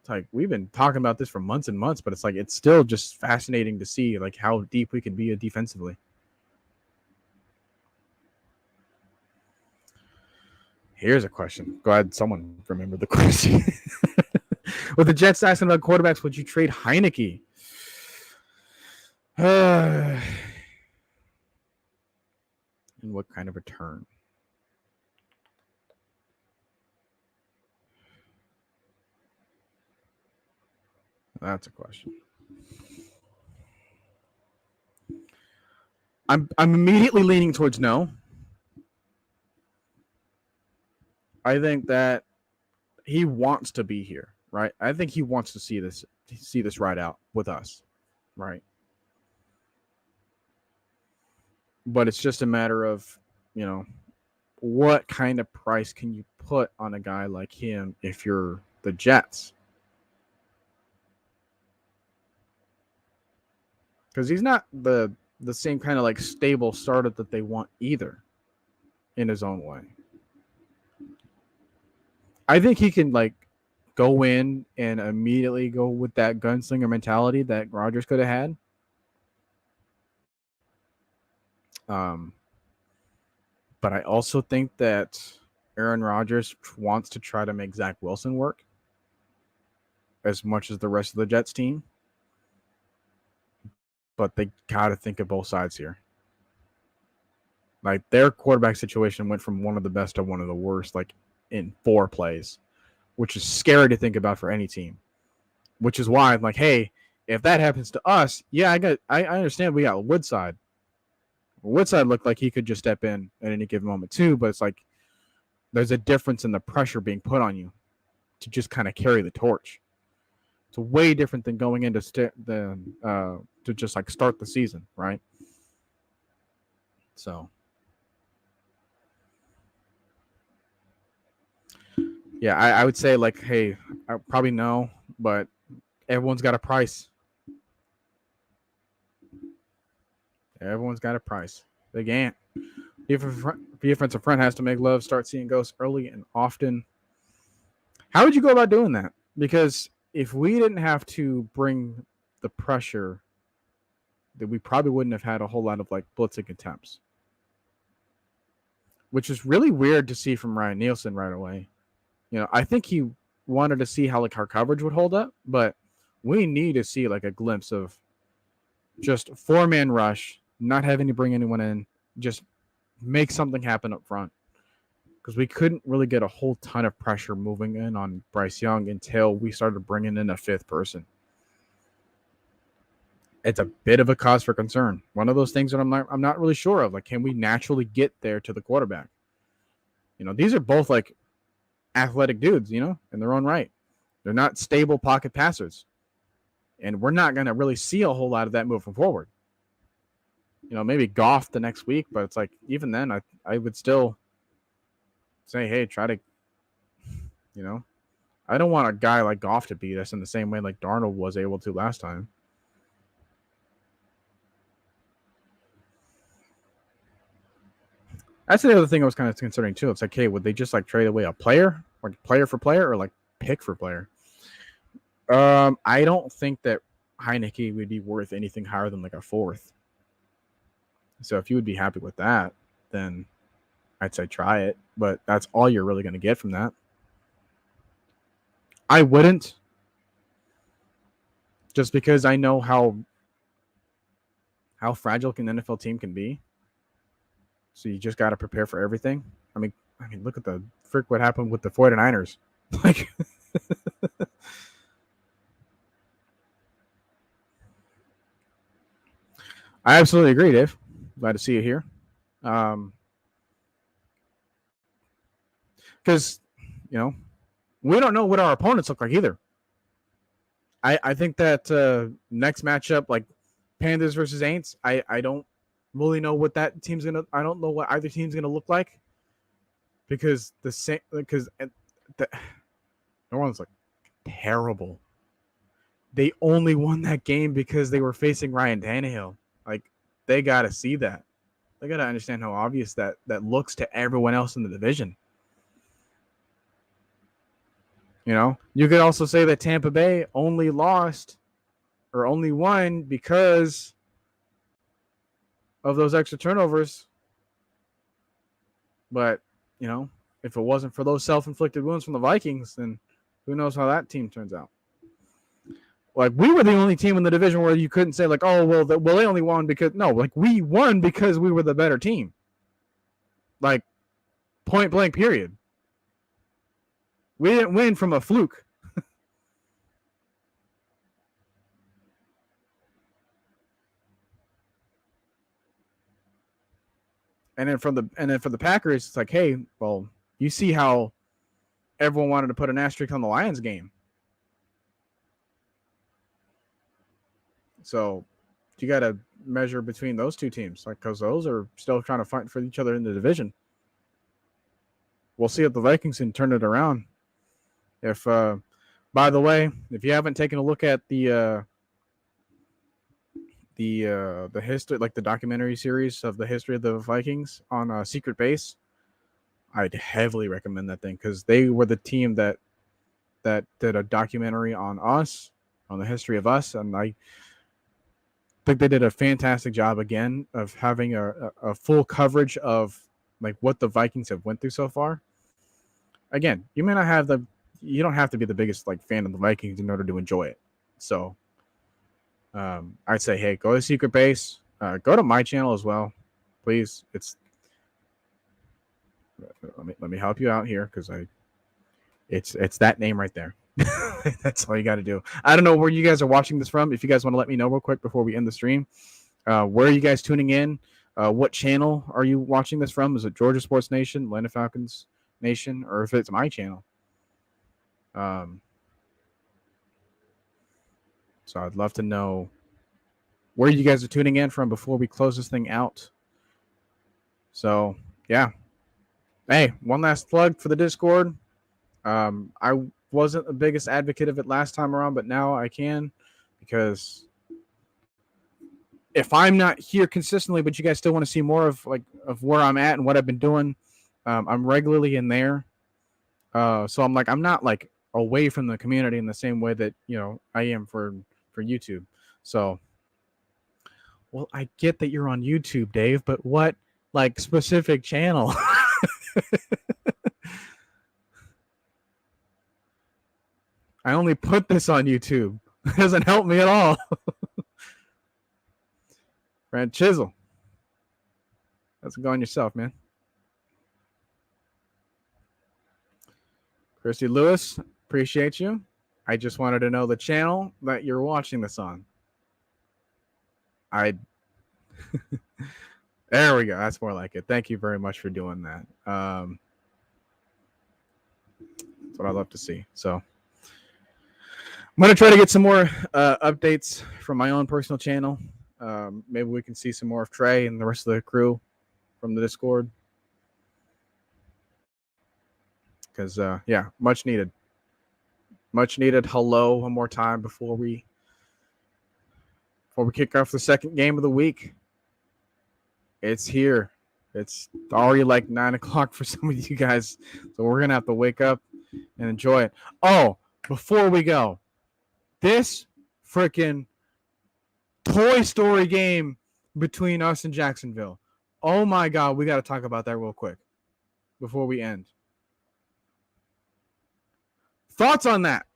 It's like we've been talking about this for months and months, but it's like it's still just fascinating to see like how deep we can be defensively. Here's a question. Glad someone remembered the question. With the Jets asking about quarterbacks, would you trade Heineke? And what kind of return? That's a question. I'm immediately leaning towards no. I think that he wants to be here, right? I think he wants to see this ride out with us, right? But it's just a matter of, you know, what kind of price can you put on a guy like him if you're the Jets? Because he's not the same kind of like stable startup that they want either, in his own way. I think he can like go in and immediately go with that gunslinger mentality that Rodgers could have had. But I also think that Aaron Rodgers wants to try to make Zach Wilson work as much as the rest of the Jets team. But they got to think of both sides here. Like their quarterback situation went from one of the best to one of the worst, like in 4 plays, which is scary to think about for any team. Which is why I'm like, hey, if that happens to us, yeah, I understand we got Woodside. Woodside looked like he could just step in at any given moment too, but it's like there's a difference in the pressure being put on you to just kind of carry the torch. It's way different than going into to just like start the season, right? So, yeah, I would say like, hey, I probably no, but everyone's got a price. Everyone's got a price. They can't. Defensive front has to make love, start seeing ghosts early and often. How would you go about doing that? Because if we didn't have to bring the pressure, then we probably wouldn't have had a whole lot of like blitzing attempts, which is really weird to see from Ryan Nielsen right away. You know, I think he wanted to see how like our coverage would hold up, but we need to see like a glimpse of just 4-man rush, not having to bring anyone in, just make something happen up front. Because we couldn't really get a whole ton of pressure moving in on Bryce Young until we started bringing in a 5th person. It's a bit of a cause for concern. One of those things that I'm not really sure of. Like, can we naturally get there to the quarterback? You know, these are both like athletic dudes, you know, in their own right. They're not stable pocket passers. And we're not going to really see a whole lot of that moving forward. You know, maybe Goff the next week, but it's like, even then, I would still say, hey, try to, you know, I don't want a guy like Goff to beat us in the same way like Darnold was able to last time. That's the other thing I was kind of considering too. It's like, hey, would they just like trade away a player, like player for player, or like pick for player? I don't think that Heineke would be worth anything higher than like a 4th. So if you would be happy with that, then I'd say try it. But that's all you're really going to get from that. I wouldn't, just because I know how fragile an NFL team can be. So you just got to prepare for everything. I mean, look at the frick what happened with the 49ers. Like, I absolutely agree, Dave. Glad to see you here. Because, you know, we don't know what our opponents look like either. I think that next matchup, like Panthers versus Aints, I don't really know what that team's gonna. I don't know what either team's gonna look like, because the New Orleans like terrible. They only won that game because they were facing Ryan Tannehill. they got to see that. They got to understand how obvious that looks to everyone else in the division. You know, you could also say that Tampa Bay only lost or only won because of those extra turnovers. But, you know, if it wasn't for those self-inflicted wounds from the Vikings, then who knows how that team turns out. Like, we were the only team in the division where you couldn't say, like, oh, well, they only won because – no, like, we won because we were the better team. Like, point blank, period. We didn't win from a fluke. And then for the Packers, it's like, hey, well, you see how everyone wanted to put an asterisk on the Lions game. So you got to measure between those two teams, like, because those are still trying to fight for each other in the division. We'll see if the Vikings can turn it around. If, by the way, if you haven't taken a look at the history, like the documentary series of the history of the Vikings on Secret Base, I'd heavily recommend that thing, because they were the team that did a documentary on us, on the history of us, and I think they did a fantastic job again of having a full coverage of like what the Vikings have went through so far. Again, you may not have you don't have to be the biggest like fan of the Vikings in order to enjoy it. So I'd say, hey, go to Secret Base, go to my channel as well, please. Let me help you out here, because it's that name right there. That's all you got to do. I don't know where you guys are watching this from. If you guys want to let me know real quick before we end the stream, where are you guys tuning in? What channel are you watching this from? Is it Georgia Sports Nation, Atlanta Falcons Nation, or if it's my channel? So I'd love to know where you guys are tuning in from before we close this thing out. So yeah. Hey, one last plug for the Discord. I wasn't the biggest advocate of it last time around, but now I can, because if I'm not here consistently, but you guys still want to see more of where I'm at and what I've been doing, I'm regularly in there. So I'm not like away from the community in the same way that, you know, I am for YouTube. So, well, I get that you're on YouTube, Dave, but what like specific channel? I only put this on YouTube. It doesn't help me at all. Brad Chisel. How's it going yourself, man? Christy Lewis, appreciate you. I just wanted to know the channel that you're watching this on. There we go. That's more like it. Thank you very much for doing that. That's what I love to see. So I'm going to try to get some more updates from my own personal channel. Maybe we can see some more of Trey and the rest of the crew from the Discord. Because, yeah, much needed. Much needed. Hello one more time before we kick off the second game of the week. It's here. It's already like 9 o'clock for some of you guys. So we're going to have to wake up and enjoy it. Oh, before we go, this freaking Toy Story game between us and Jacksonville. Oh my God, we got to talk about that real quick before we end. Thoughts on that?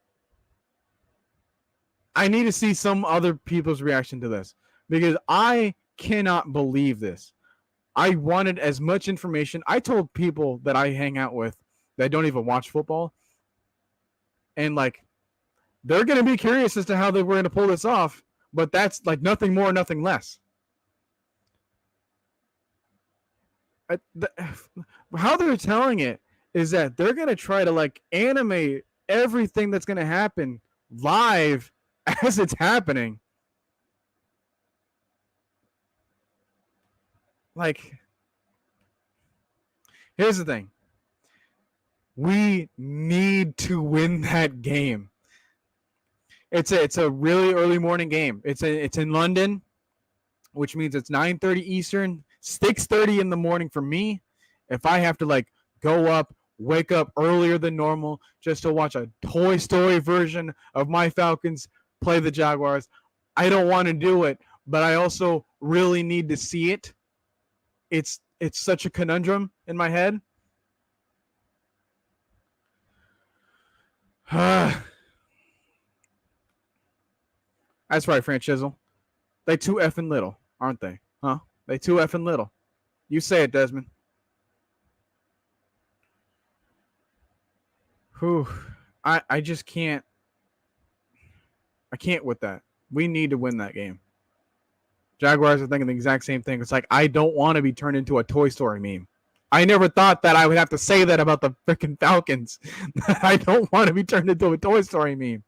I need to see some other people's reaction to this, because I cannot believe this. I wanted as much information. I told people that I hang out with that don't even watch football, and like they're going to be curious as to how they were going to pull this off, but that's like nothing more, nothing less. How they're telling it is that they're going to try to like animate everything that's going to happen live as it's happening. Like, here's the thing. We need to win that game. It's a really early morning game. It's in London. which means it's 9:30 Eastern, 6:30 in the morning for me. If I have to like go up, wake up earlier than normal just to watch a Toy Story version of my Falcons play the Jaguars, I don't want to do it, but I also really need to see it. It's such a conundrum in my head. That's right, Fran Chisel. They too effing little, aren't they? Huh? They too effing little. You say it, Desmond. Whew. I just can't. I can't with that. We need to win that game. Jaguars are thinking the exact same thing. It's like, I don't want to be turned into a Toy Story meme. I never thought that I would have to say that about the freaking Falcons. I don't want to be turned into a Toy Story meme.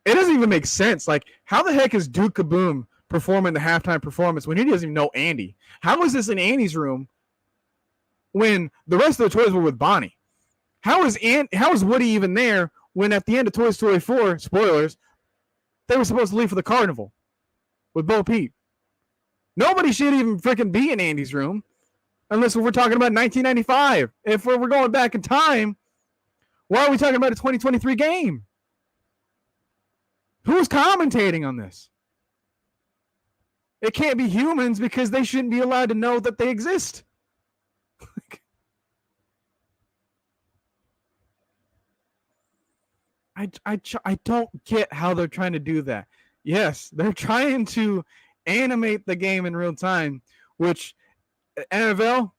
It doesn't even make sense. Like, how the heck is Duke Kaboom performing the halftime performance when he doesn't even know Andy? How is this in Andy's room when the rest of the toys were with Bonnie? How is Woody even there when at the end of Toy Story 4, spoilers, they were supposed to leave for the carnival with Bo Peep? Nobody should even freaking be in Andy's room unless we're talking about 1995. If we're going back in time, why are we talking about a 2023 game? Who's commentating on this? It can't be humans because they shouldn't be allowed to know that they exist. I don't get how they're trying to do that. Yes, they're trying to animate the game in real time, which NFL,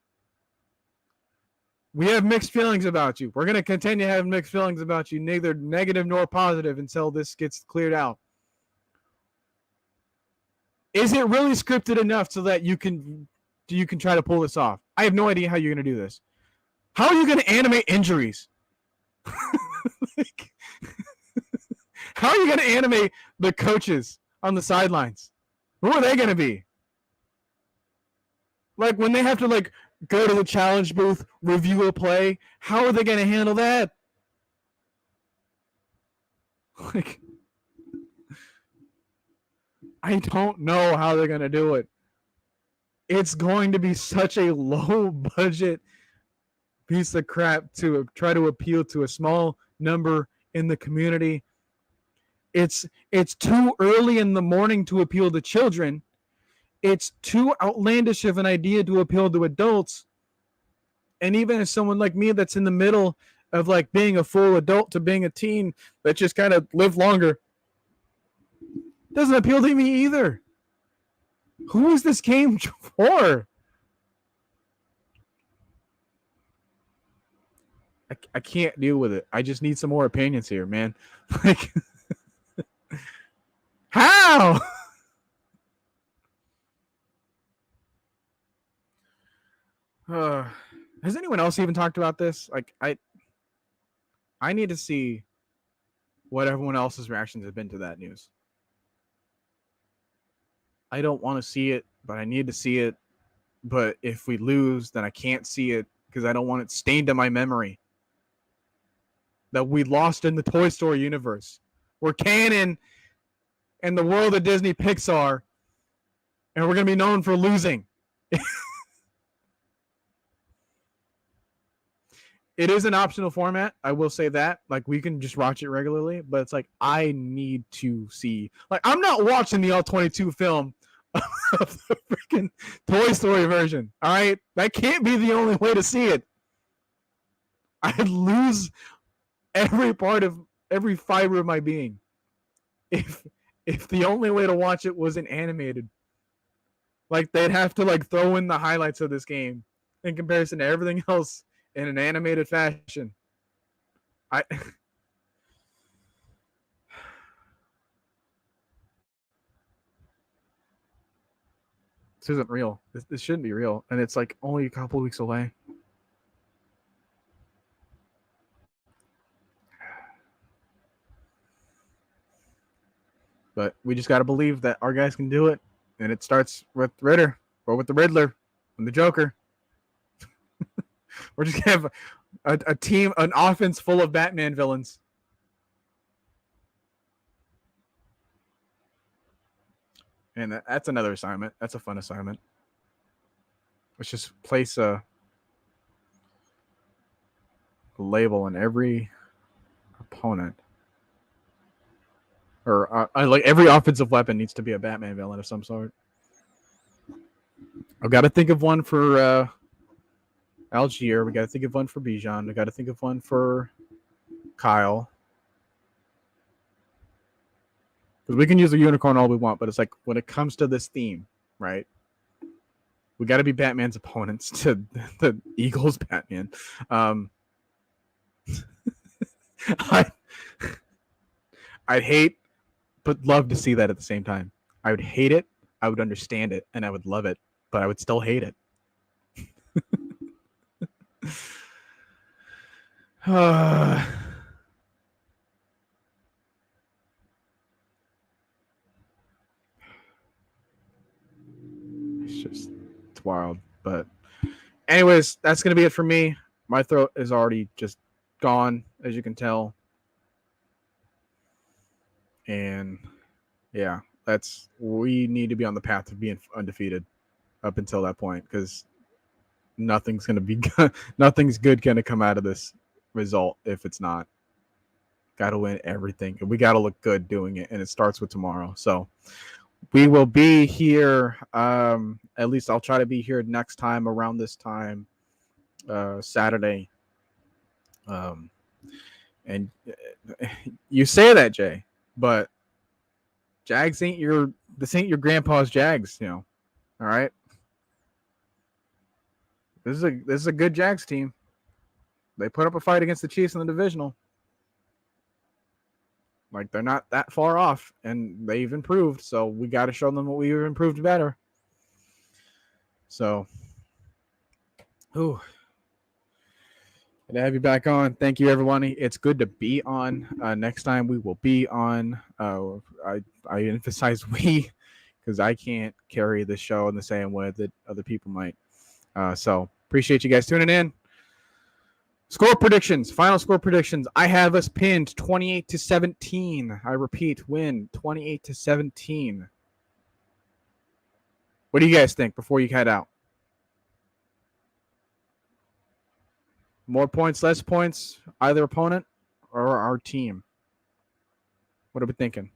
we have mixed feelings about you. We're going to continue having mixed feelings about you, neither negative nor positive, until this gets cleared out. Is it really scripted enough so that you can try to pull this off? I have no idea how you're going to do this. How are you going to animate injuries? How are you going to animate the coaches on the sidelines? Who are they going to be? Like, when they have to like go to the challenge booth, review a play, how are they going to handle that? Like, I don't know how they're going to do it. It's going to be such a low budget piece of crap to try to appeal to a small number in the community. It's too early in the morning to appeal to children. It's too outlandish of an idea to appeal to adults. And even as someone like me that's in the middle of like being a full adult to being a teen that just kind of lived longer, doesn't appeal to me either. Who is this game for? I can't deal with it. I just need some more opinions here, man. Like, how? Has anyone else even talked about this? Like, I need to see what everyone else's reactions have been to that news. I don't want to see it, but I need to see it. But if we lose, then I can't see it because I don't want it stained in my memory that we lost in the Toy Story universe. We're canon in the world of Disney Pixar, and we're going to be known for losing. It is an optional format. I will say that. Like, we can just watch it regularly, but it's like, I need to see. Like, I'm not watching the All-22 film of the freaking Toy Story version. All right? That can't be the only way to see it. I'd lose every fiber of my being if the only way to watch it wasn't animated. Like, they'd have to like throw in the highlights of this game in comparison to everything else in an animated fashion. This isn't real. This shouldn't be real, and it's like only a couple weeks away. But we just got to believe that our guys can do it. And it starts with Ritter or with the Riddler and the Joker. We're just going to have a team, an offense full of Batman villains. And that's another assignment. That's a fun assignment. Let's just place a label on every opponent. Or like every offensive weapon needs to be a Batman villain of some sort. I've got to think of one for Algier. We got to think of one for Bijan. We got to think of one for Kyle. Because we can use a unicorn all we want, but it's like when it comes to this theme, right? We got to be Batman's opponents to the Eagles Batman. I'd hate, but love to see that at the same time. I would hate it, I would understand it, and I would love it, but I would still hate it. It's wild. But anyways, that's going to be it for me. My throat is already just gone, as you can tell. And yeah, we need to be on the path to being undefeated up until that point, because nothing's going to be good. Nothing's good going to come out of this result if it's not. Got to win everything, and we got to look good doing it, and it starts with tomorrow. So we will be here. At least I'll try to be here next time around this time, Saturday. And you say that, Jay, but Jags ain't your grandpa's Jags, you know. All right. This is a good Jags team. They put up a fight against the Chiefs in the divisional. Like, they're not that far off, and they've improved. So we got to show them what we've improved better. So, good to have you back on. Thank you, everyone. It's good to be on. Next time we will be on. I emphasize we, because I can't carry the show in the same way that other people might. So appreciate you guys tuning in. Score predictions, final score predictions. I have us pinned 28-17. I repeat, win 28-17. What do you guys think before you head out? More points, less points, either opponent or our team? What are we thinking?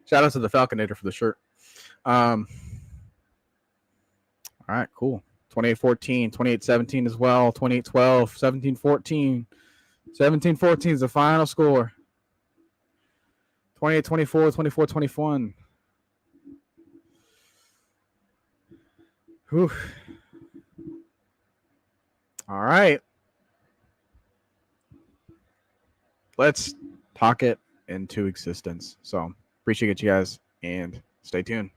Shout out to the Falconator for the shirt. All right, cool. 28-14, 28-17 as well, 28-12, 17-14. 17-14 is the final score. 28-24, 24-21. Whew. All right. Let's talk it into existence. So appreciate you guys, and stay tuned.